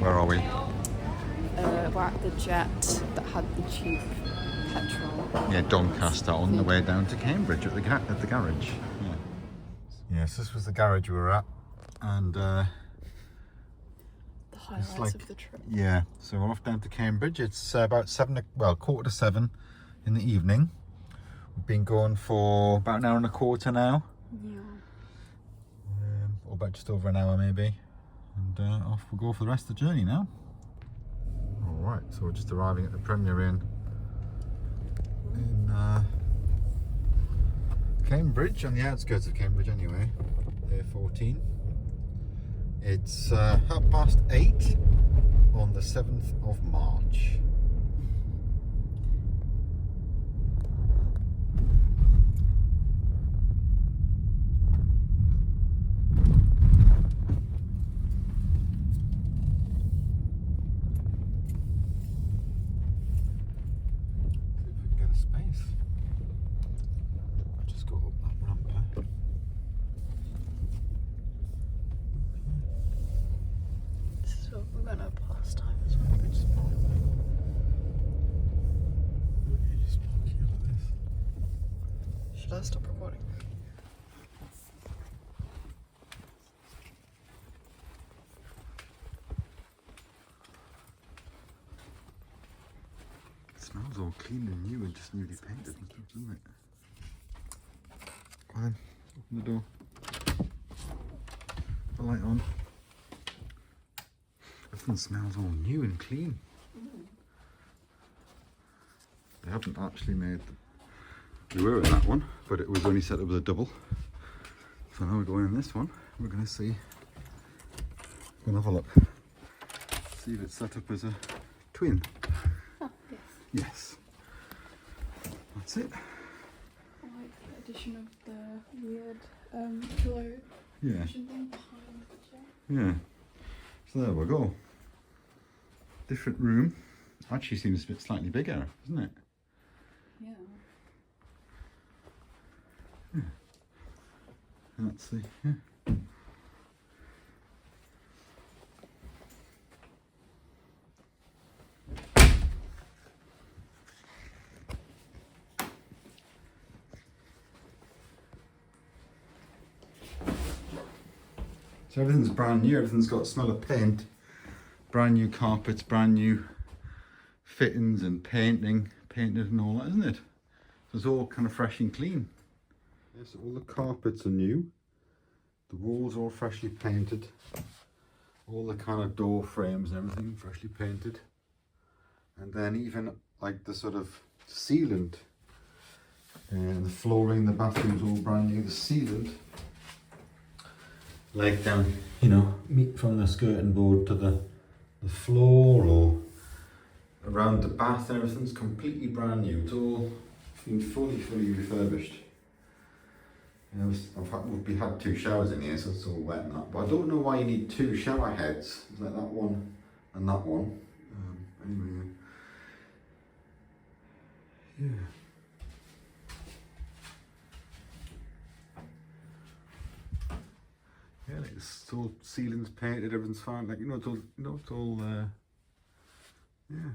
Where are we? We're at the Jet that had the cheap petrol. Yeah, Doncaster on the way down to Cambridge at the garage. Yeah. Yes, this was the garage we were at, and The highlights of the trip. Yeah, so we're off down to Cambridge. It's about 7:15 in the evening. We've been going for about an hour and a quarter now. Yeah. Or about just over an hour maybe. And off we'll go for the rest of the journey now. Alright, so we're just arriving at the Premier Inn in Cambridge, on the outskirts of Cambridge anyway, A14. It's 8:30 on the 7th of March. Should I stop recording? It smells all clean and new and just newly painted and stuff, doesn't it? Go on then, open the door. Put the light on. Everything smells all new and clean. They haven't actually made we were in that one, but it was only set up with a double. So now we're going in this one. We're going to see. We're going to have a look. See if it's set up as a twin. Oh, yes. Yes. That's it. I like the addition of the weird pillow Yeah. thing behind the chair. Yeah. So there we go. Different room. Actually seems a bit slightly bigger, doesn't it? Yeah. That's the, yeah. So everything's brand new, everything's got a smell of paint. Brand new carpets, brand new fittings and painted and all that, isn't it? So it's all kind of fresh and clean. Yes, all the carpets are new. The walls are all freshly painted. All the kind of door frames and everything freshly painted. And then even like the sort of sealant and the flooring in the bathroom's all brand new. The sealant, like down, you know, from the skirting board to the floor or around the bath, everything's completely brand new. It's all been fully refurbished. You know, we've had 2 showers in here, so it's all wet and that. But I don't know why you need 2 shower heads. It's like that one and that one. Anyway, yeah. Yeah, like it's all ceilings painted, everything's fine. Like it's all, yeah.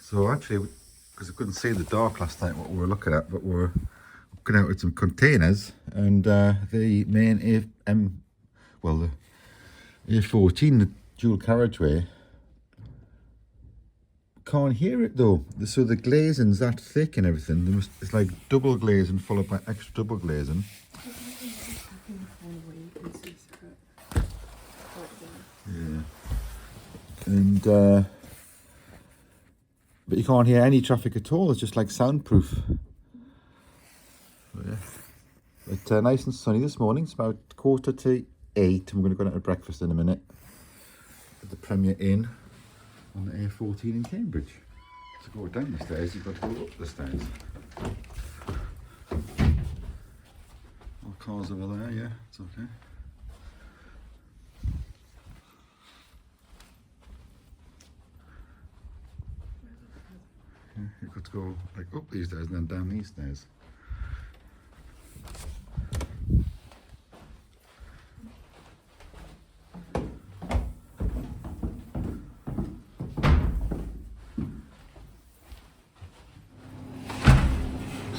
So actually, because I couldn't see in the dark last night what we were looking at, but we were looking out at some containers, and the main the A14, the dual carriageway, can't hear it though. So the glazing's that thick and everything. It's like double glazing followed by extra double glazing. Yeah. And but you can't hear any traffic at all. It's just like soundproof. So, yeah. But nice and sunny this morning. It's about 7:45, and we're going to go down to breakfast in a minute at the Premier Inn on the A14 in Cambridge. To go down the stairs, you've got to go up the stairs. All cars over there, yeah, it's okay. Yeah, you've got to go like up these stairs and then down these stairs.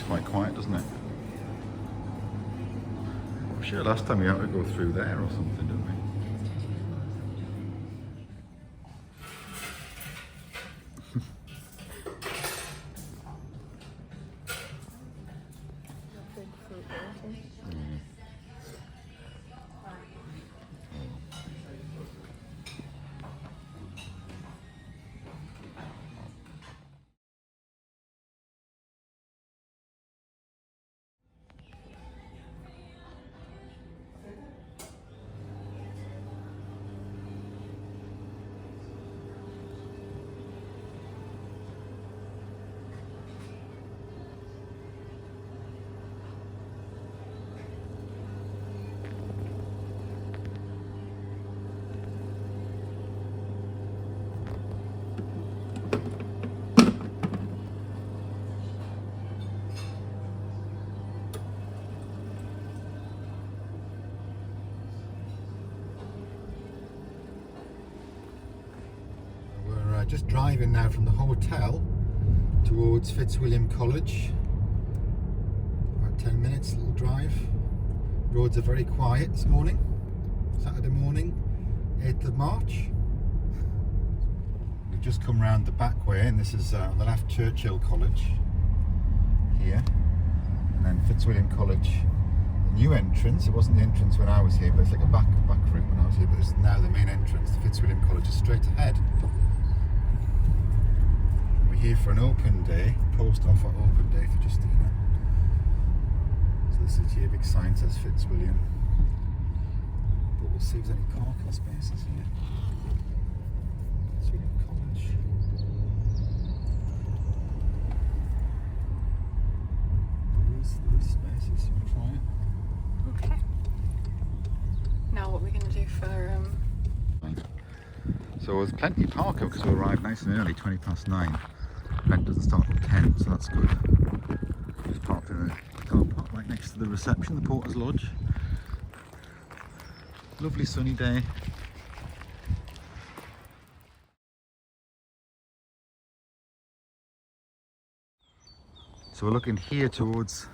Quite quiet, doesn't it? I'm sure last time we had to go through there or something, didn't we? Just driving now from the hotel towards Fitzwilliam College. About 10 minutes, little drive. Roads are very quiet this morning. Saturday morning, 8th of March. We've just come round the back way, and this is on the left Churchill College here, and then Fitzwilliam College, the new entrance. It wasn't the entrance when I was here, but it's like a back route when I was here, but it's now the main entrance. The Fitzwilliam College is straight ahead. Here for an open day, post offer open day for Justina. So this is here, big sign says Fitzwilliam. But we'll see if there's any parking spaces here. Fitzwilliam College. There is spaces, you want to try it? Okay. Now what are we going to do for... So there's plenty of parking because we arrived nice and early, 9:20. Event doesn't start till 10, so that's good. Just parked in a car park right next to the reception, the Porter's Lodge. Lovely sunny day. So we're looking here towards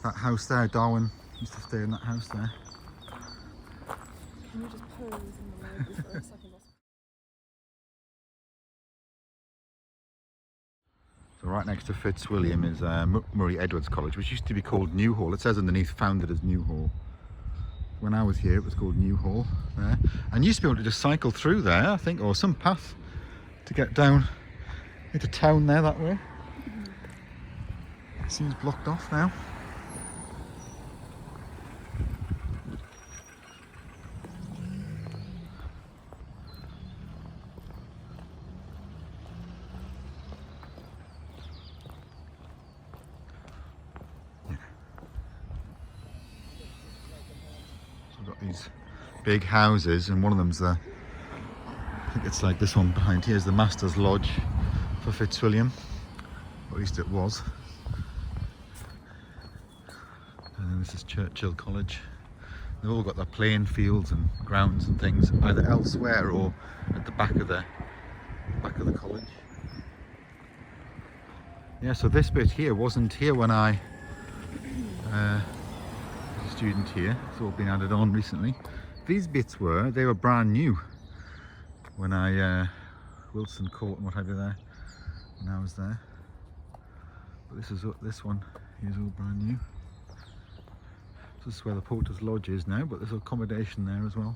that house there. Darwin used to stay in that house there. Can we just pose in the library for a second? So right next to Fitzwilliam is Murray Edwards College, which used to be called New Hall. It says underneath, founded as New Hall. When I was here, it was called New Hall there. And you used to be able to just cycle through there, I think, or some path to get down into town there that way. It seems blocked off now. These big houses, and one of them's the, I think it's like this one behind here is the Master's Lodge for Fitzwilliam, or at least it was. And then this is Churchill College. They've all got their playing fields and grounds and things either elsewhere or at the back of the college. Yeah, so this bit here wasn't here when I student here. It's all been added on recently. These bits they were brand new when I Wilson Court and what have you there when I was there. But this one is all brand new. So this is where the Porter's Lodge is now, but there's accommodation there as well.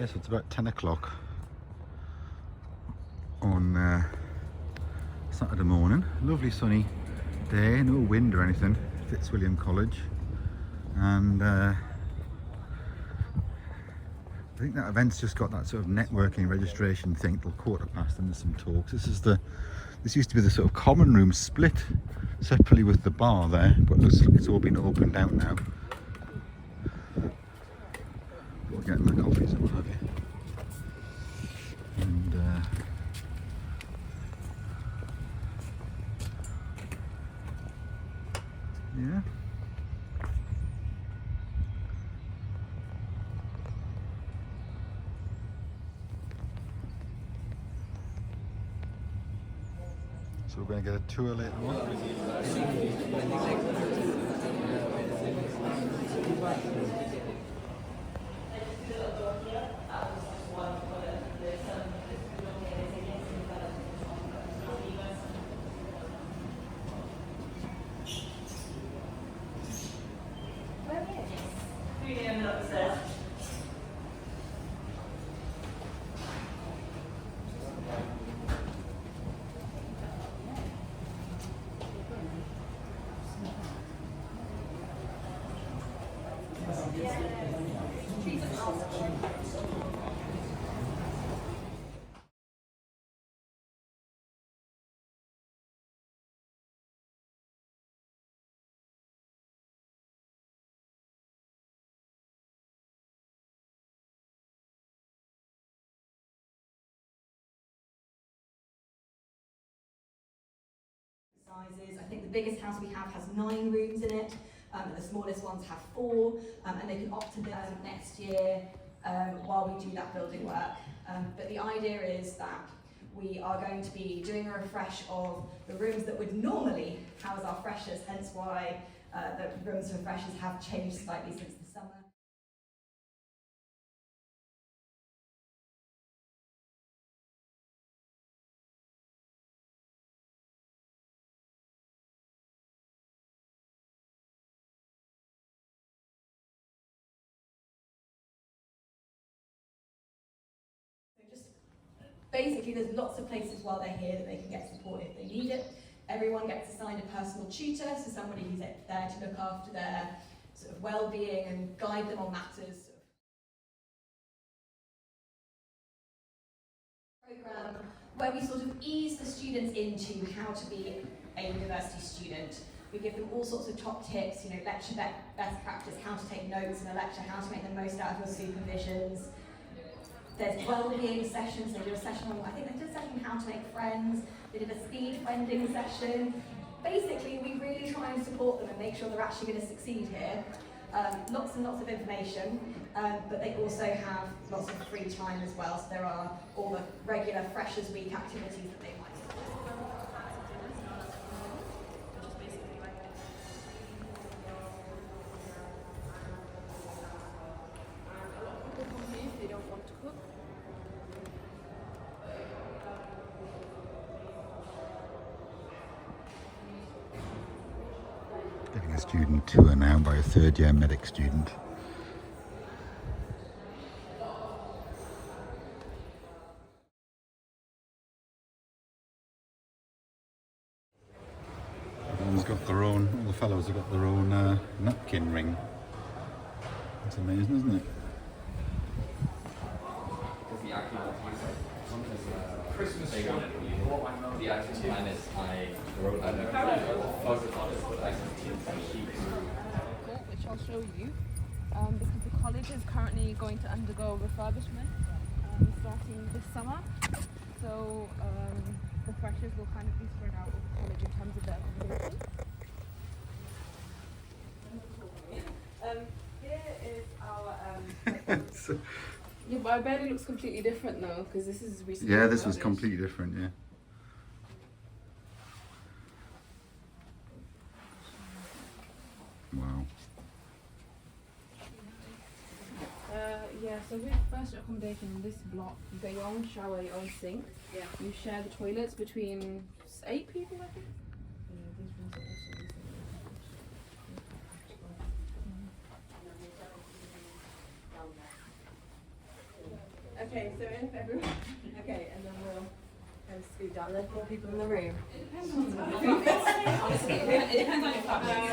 so it's about 10 o'clock on Saturday morning. Lovely sunny day, no wind or anything. Fitzwilliam College, and I think that event's just got that sort of networking registration thing till 1:15, and there's some talks. This used to be the sort of common room split separately with the bar there, but it looks like it's all been opened out now. We're getting my coffees and what have you. And yeah. So we're going to get a tour later on. Sizes. I think the biggest house we have has 9 rooms in it, and the smallest ones have 4, and they can opt to build next year while we do that building work. But the idea is that we are going to be doing a refresh of the rooms that would normally house our freshers, hence why the rooms for freshers have changed slightly since the summer. Basically, there's lots of places while they're here that they can get support if they need it. Everyone gets assigned a personal tutor, so somebody who's there to look after their sort of well-being and guide them on matters. Program where we sort of ease the students into how to be a university student. We give them all sorts of top tips, you know, lecture best practice, how to take notes in a lecture, how to make the most out of your supervisions. There's well-being sessions. They do a session on, I think they did a session on how to make friends. They did a speed friending session. Basically, we really try and support them and make sure they're actually going to succeed here. Lots and lots of information, but they also have lots of free time as well. So there are all the regular Freshers Week activities that they might do. If they don't want to cook. Getting a student tour now by a third-year medic student. Everyone's got their own, all the fellows have got their own napkin ring. That's amazing, isn't it? Christmas tree. The actual plan is I wrote a photo on it, but I can some sheets. Which I'll show you, because the college is currently going to undergo refurbishment starting this summer. So the freshers will kind of be spread out over the college in terms of their accommodation. Here is our. Yeah, but I bet it looks completely different though, because this is recently. Yeah, this was completely different, yeah. Wow. Yeah, so with first accommodation in this block, you get your own shower, your own sink. Yeah. You share the toilets between 8 people, I think. Yeah, these rooms are also the same. Okay, so in February. Okay, and then we'll kind of scoot down. There's more people in the room. Honestly, it depends on your family.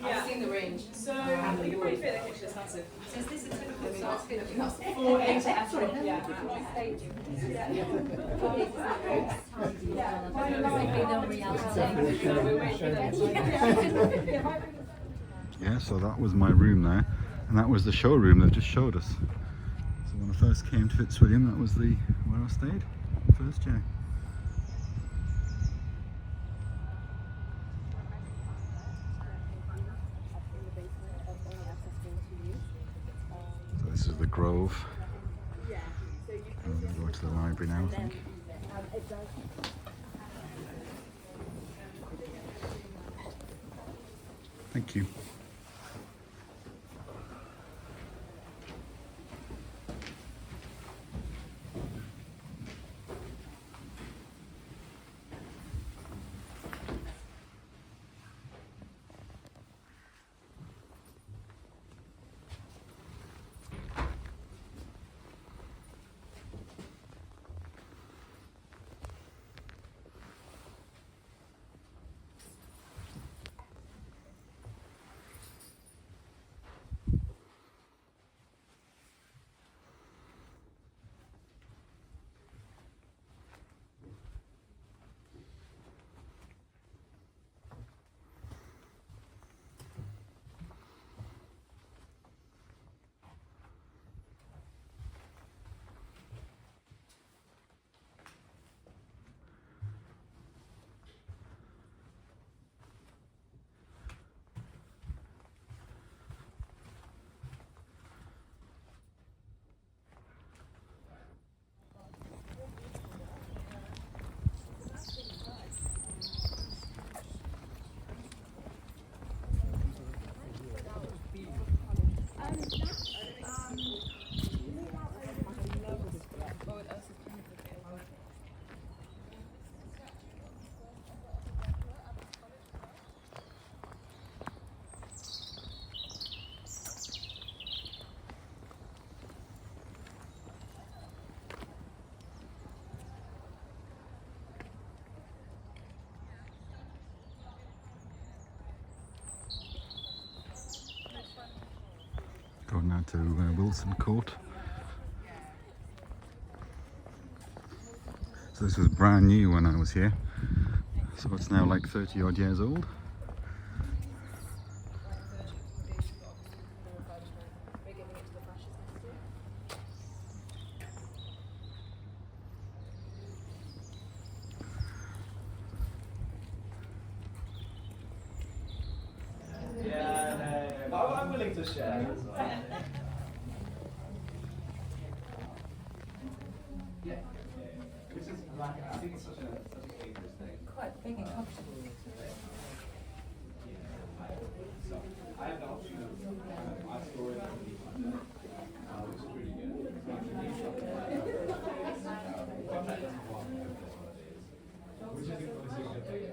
I've seen the range. So you can probably fit the kitchen. It's massive. So is this a typical size? That's 4 to F. Yeah. Yeah, so that was my room there, and that was the showroom they've just showed us. So when I first came to Fitzwilliam, that was where I stayed first year. So this is the Grove. I'm going to go to the library now, I think. Thank you. Going now to Wilson Court. So this was brand new when I was here. So it's now like 30 odd years old. Yeah, but I'm willing to share as well. Which is like, I think it's such a dangerous thing. Quite big and comfortable. So I have the option of I store it which is pretty good. Contract doesn't want it, that's what it is. Which I think obviously a good thing.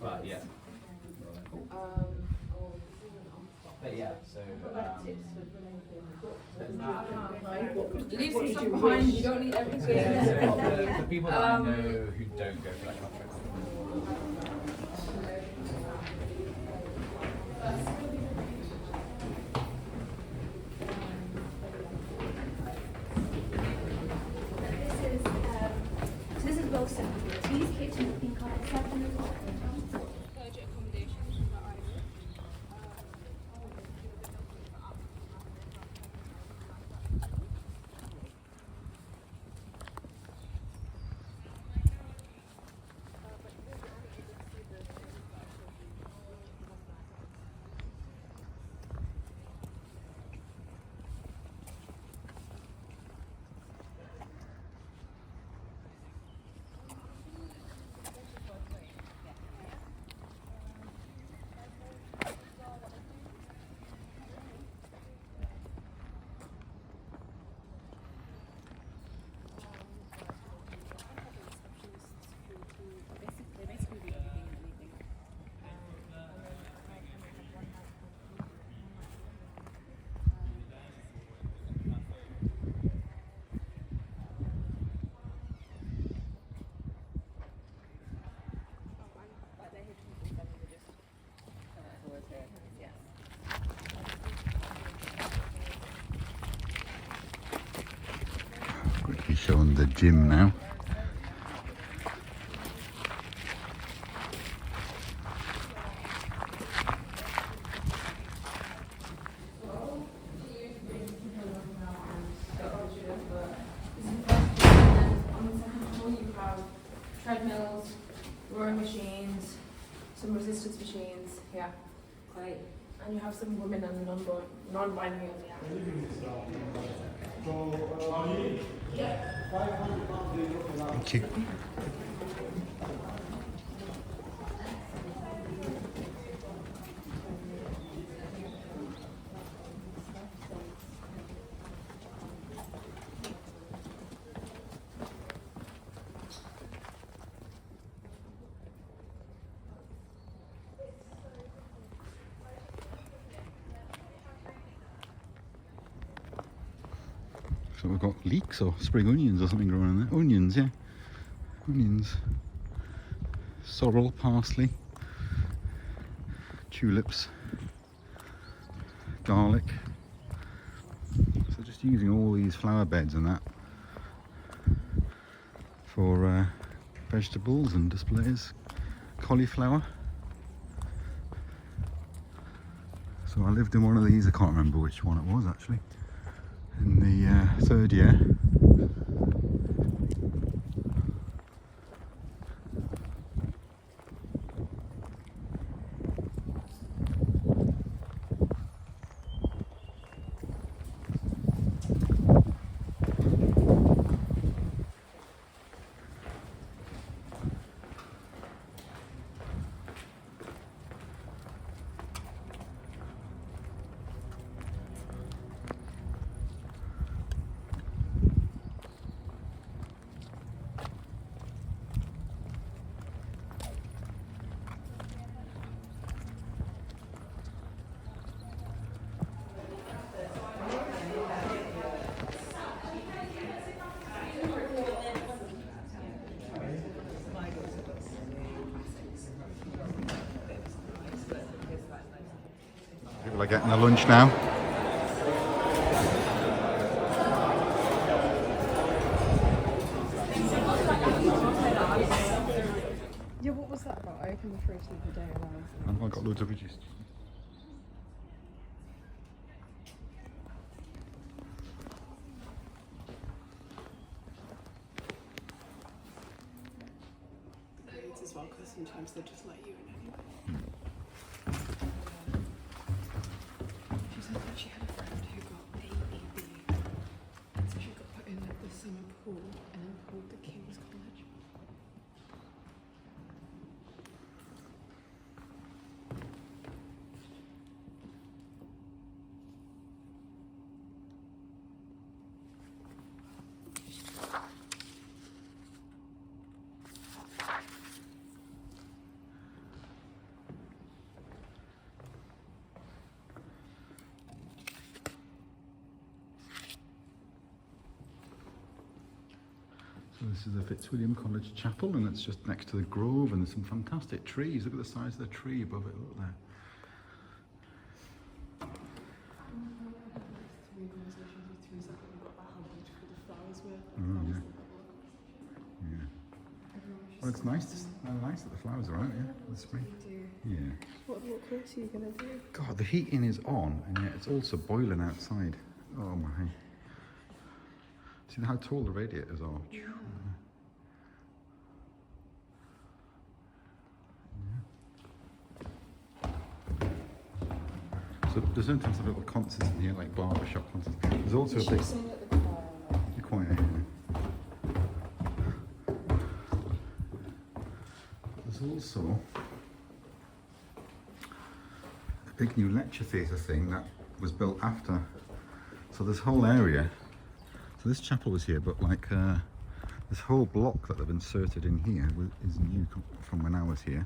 But yeah. But yeah, so Leave some stuff behind, you don't need everything. yeah, so the people that I know who don't go for that contract. This is Wilson. These kitchens have been kind of 7 o'clock. Budget accommodations from the island. and the gym now. Treadmills, rowing machines, some resistance machines, yeah. Great. And you have some women and non-binary on the app. Thank you. So we've got leeks or spring onions or something growing in there. Onions, yeah. Onions. Sorrel, parsley, tulips, garlic. So just using all these flower beds and that for vegetables and displays. Cauliflower. So I lived in one of these, I can't remember which one it was actually, in the third year. People are getting their lunch now. Yeah, what was that about? I opened the fridge the other day and I've got loads of veggies. loads as well, because sometimes they just let you in anyway. She said that she had a friend who got AEB, and so she got put in at the summer pool and then pulled the King's College. So this is the Fitzwilliam College Chapel, and it's just next to the Grove, and there's some fantastic trees. Look at the size of the tree above it. Look there. Three conversations with 3 seconds. We got about how beautiful the flowers were. Oh, yeah. Yeah. Well, it's nice. Nice that the flowers are out, yeah, in the spring. Yeah. What course are you going to do? God, the heating is on, and yet it's also boiling outside. Oh my. See how tall the radiators are? Yeah. So there's sometimes little concerts in here, like barbershop concerts. There's also a big choir. There's also a big new lecture theatre thing that was built after. So this whole area, so this chapel was here, but like this whole block that they've inserted in here is new from when I was here.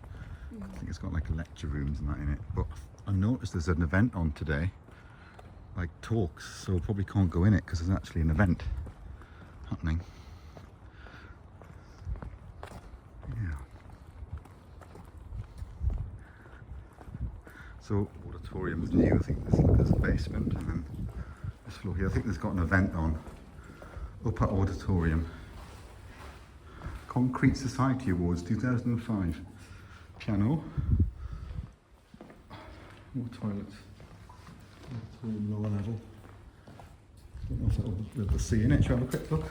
I think it's got like lecture rooms and that in it. But I noticed there's an event on today, like talks, so we probably can't go in it because there's actually an event happening. Yeah. So auditorium's new. I think there's a basement and then this floor here. I think there's got an event on. Upper auditorium. Concrete Society Awards 2005. Piano. More toilets. Lower level. Don't know if that'll be able to see in it. Shall we have a quick look?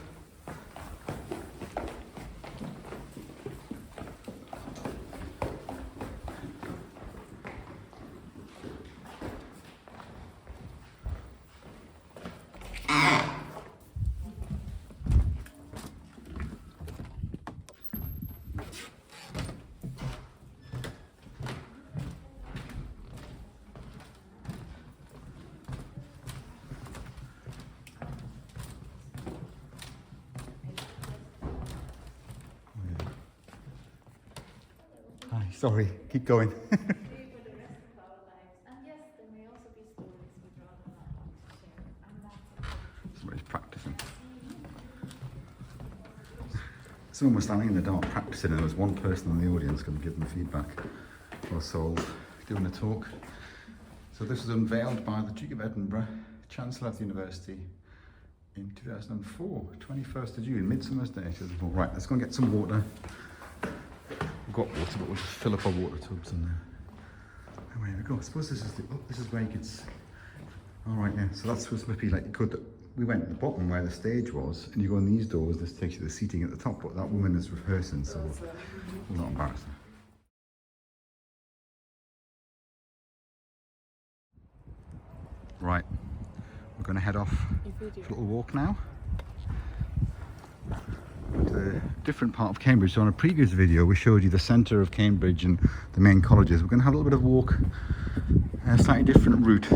Hi, sorry, keep going. For the rest of our lives. And yes, there may also be stories we'd rather not want to share. And that's Somebody's practicing. Someone was standing in the dark practicing, and there was one person in the audience going to give them feedback or Saul doing a talk. So this was unveiled by the Duke of Edinburgh, Chancellor of the University, in 2004, 21st of June, Midsummer's Day. 2004. Right, let's go and get some water. We've got water, but we'll just fill up our water tubs and there we go. I suppose this is this is where you could. All right, yeah. So that's supposed to be like you could. We went at the bottom where the stage was, and you go in these doors. This takes you to the seating at the top. But that woman is rehearsing, so we're not embarrassed. Right, we're going to head off for a little walk now. To a different part of Cambridge. So on a previous video we showed you the centre of Cambridge and the main colleges. We're going to have a little bit of walk, a slightly different route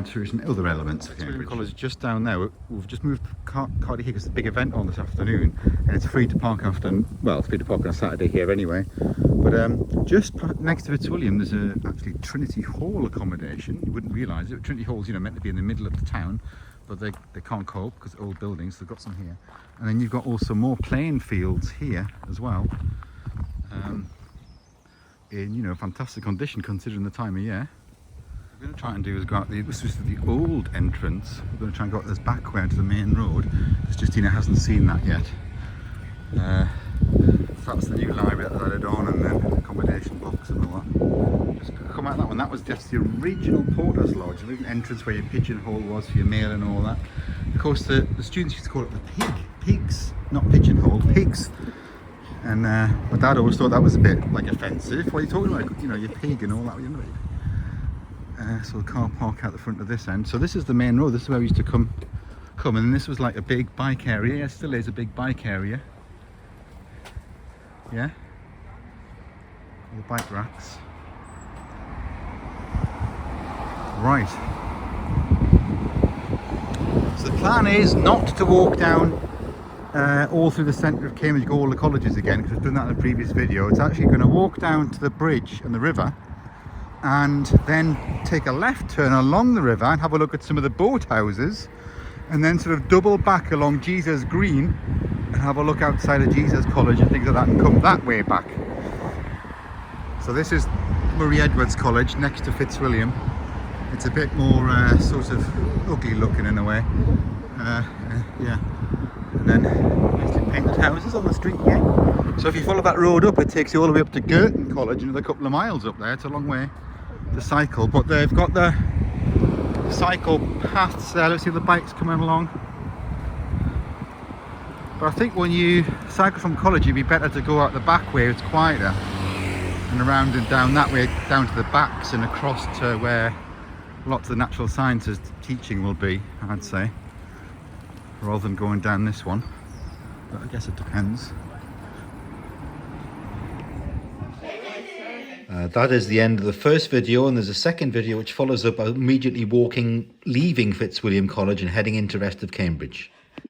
through some other elements of Cambridge. College just down there. We've just moved car here because there's a big event on this afternoon, and it's free to park well, it's free to park on a Saturday here anyway. But just next to Fitzwilliam there's actually Trinity Hall accommodation. You wouldn't realise it. Trinity Hall's meant to be in the middle of the town, but they can't cope because it's old buildings, so they've got some here. And then you've got also more playing fields here as well, in fantastic condition considering the time of year. What we're going to try and do is go out this was the old entrance. We're going to try and go out this back way to the main road. Justina hasn't seen that yet. That's the new library that's added on, and then accommodation blocks and all that. Just come out that one. That was just the original Porter's Lodge, the little entrance where your pigeonhole was for your mail and all that. Of course, the students used to call it the pigs, not pigeonhole, pigs. And my dad always thought that was a bit like offensive. What are you talking about? Your pig and all that. So the car park out the front of this end. So this is the main road. This is where we used to come, and this was like a big bike area. It still is a big bike area. Yeah, all the bike racks. Right. So the plan is not to walk down all through the centre of Cambridge, go all the colleges again, because we've done that in a previous video. It's actually going to walk down to the bridge and the river, and then take a left turn along the river and have a look at some of the boat houses, and then sort of double back along Jesus Green and have a look outside of Jesus College and things like that, and come that way back. So this is Murray Edwards College next to Fitzwilliam. It's a bit more sort of ugly looking in a way. Yeah. And then nicely painted houses on the street here. So if you follow that road up, it takes you all the way up to Girton College, another couple of miles up there. It's a long way to cycle, but they've got the cycle paths there. Let's see the bikes coming along. But I think when you cycle from college, it'd be better to go out the back way. It's quieter, and around and down that way, down to the backs and across to where lots of the natural sciences teaching will be, I'd say, rather than going down this one. But I guess it depends. That is the end of the first video, and there's a second video which follows up immediately leaving Fitzwilliam College and heading into the rest of Cambridge.